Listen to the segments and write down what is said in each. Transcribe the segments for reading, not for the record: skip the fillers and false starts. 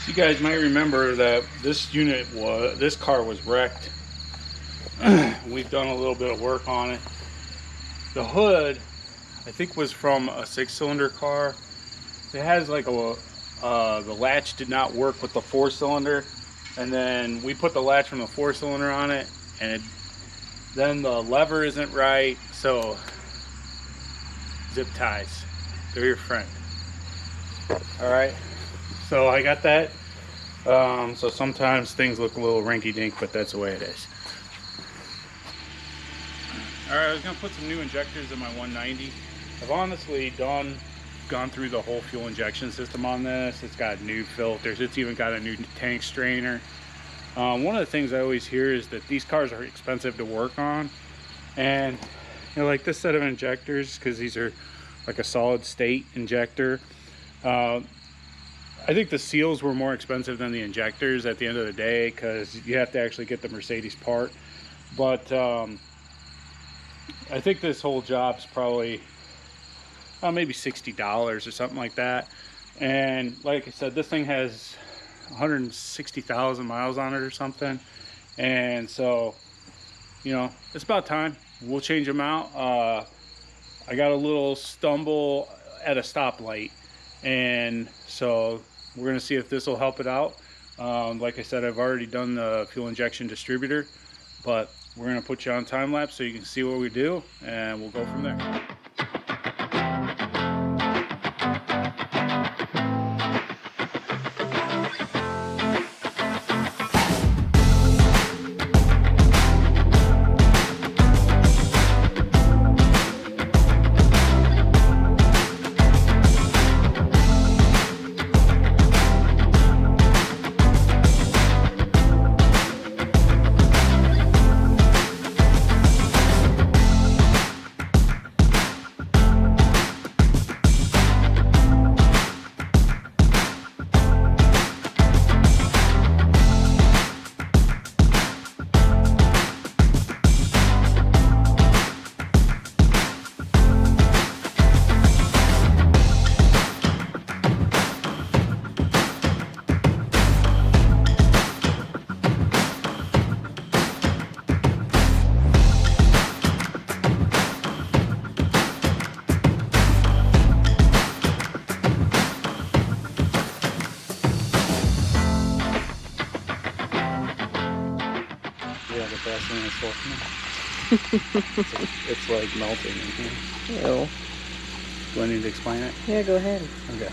So you guys might remember that this car was wrecked. We've done a little bit of work on it. The hood, I think, was from a 6-cylinder car. It has like the latch did not work with the 4-cylinder, and then we put the latch from the 4-cylinder on it, and then the lever isn't right, so zip ties, they're your friend. All right, so I got that. So sometimes things look a little rinky-dink, but that's the way it is. All right, I was gonna put some new injectors in my 190. I've honestly gone through the whole fuel injection system on this. It's got new filters. It's even got a new tank strainer. One of the things I always hear is that these cars are expensive to work on, and like this set of injectors, because these are like a solid state injector. I think the seals were more expensive than the injectors at the end of the day, because you have to actually get the Mercedes part. But I think this whole job's probably maybe $60 or something like that. And like I said, this thing has 160,000 miles on it or something. And so, it's about time. We'll change them out. I got a little stumble at a stoplight, and so we're going to see if this will help it out. Like I said, I've already done the fuel injection distributor, but we're going to put you on time lapse so you can see what we do, and we'll go from there. Yeah, the gasoline is softening. It's like melting in here. Ew. Do I need to explain it? Yeah, go ahead. Okay.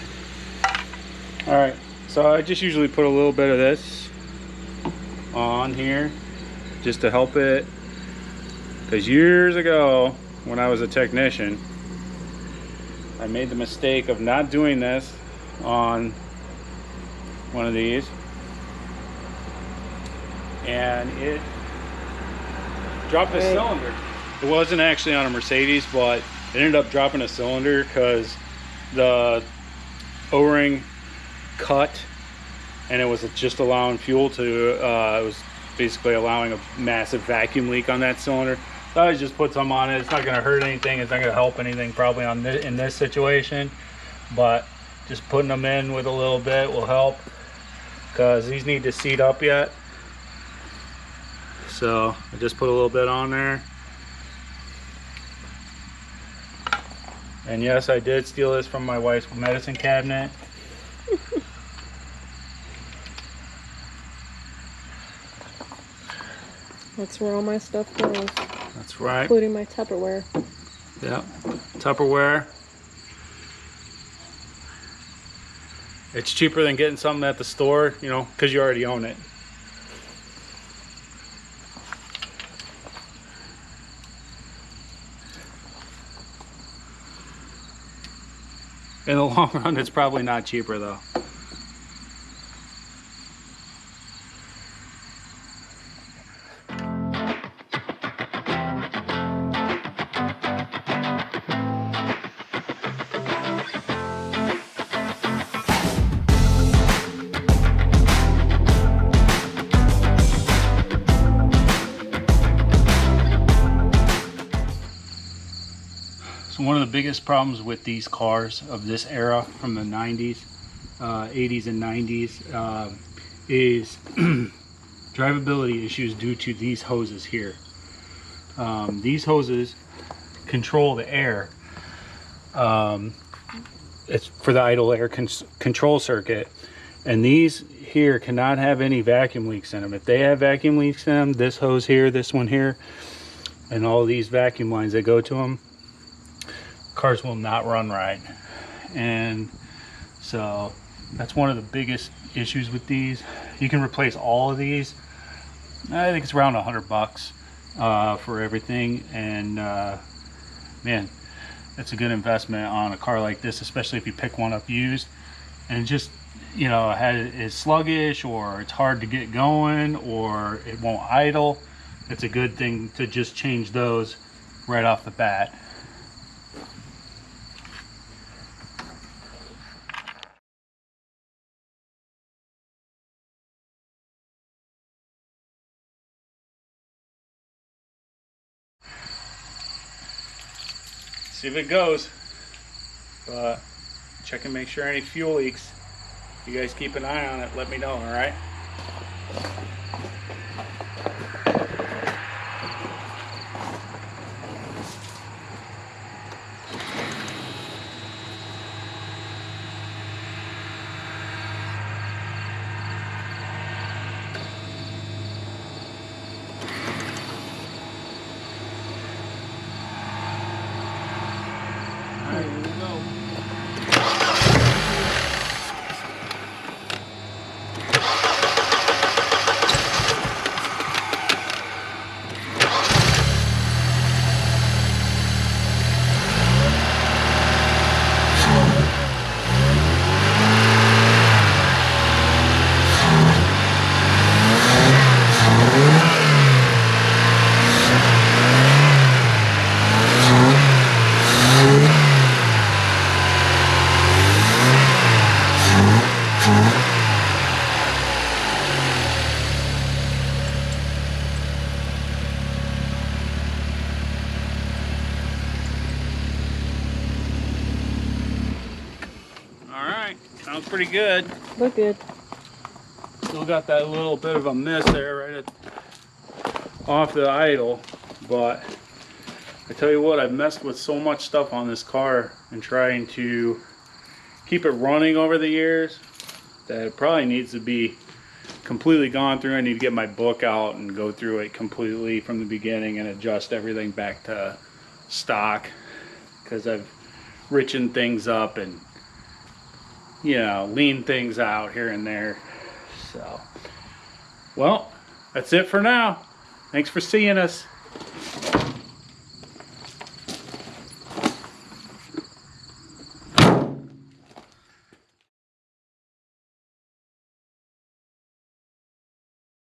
Alright, so I just usually put a little bit of this on here just to help it. Because years ago, when I was a technician, I made the mistake of not doing this on one of these. And it dropped a cylinder. It wasn't actually on a Mercedes, but it ended up dropping a cylinder because the O-ring cut, and it was just allowing fuel to, it was basically allowing a massive vacuum leak on that cylinder. So I just put some on it. It's not going to hurt anything. It's not going to help anything probably on in this situation, but just putting them in with a little bit will help, because these need to seat up yet. So I just put a little bit on there. And yes, I did steal this from my wife's medicine cabinet. That's where all my stuff goes. That's right. Including my Tupperware. Yeah, Tupperware. It's cheaper than getting something at the store, because you already own it. In the long run, it's probably not cheaper though. So one of the biggest problems with these cars of this era from the 90s, 80s and 90s, is drivability issues due to these hoses here. These hoses control the air. It's for the idle air control circuit, and these here cannot have any vacuum leaks in them. If they have vacuum leaks in them, this hose here, this one here, and all these vacuum lines that go to them, cars will not run right. And so that's one of the biggest issues with these. You can replace all of these. I think it's around $100 for everything, and man, it's a good investment on a car like this, especially if you pick one up used and just, you know, is sluggish, or it's hard to get going, or it won't idle. It's a good thing to just change those right off the bat. See if it goes, but check and make sure any fuel leaks. You guys keep an eye on it, let me know, all right? All right, here we go. Sounds pretty good. Look good. Still got that little bit of a miss there right off the idle, but I tell you what, I've messed with so much stuff on this car and trying to keep it running over the years that it probably needs to be completely gone through. I need to get my book out and go through it completely from the beginning and adjust everything back to stock, because I've richened things up and, you know, lean things out here and there. So, well, that's it for now. Thanks for seeing us.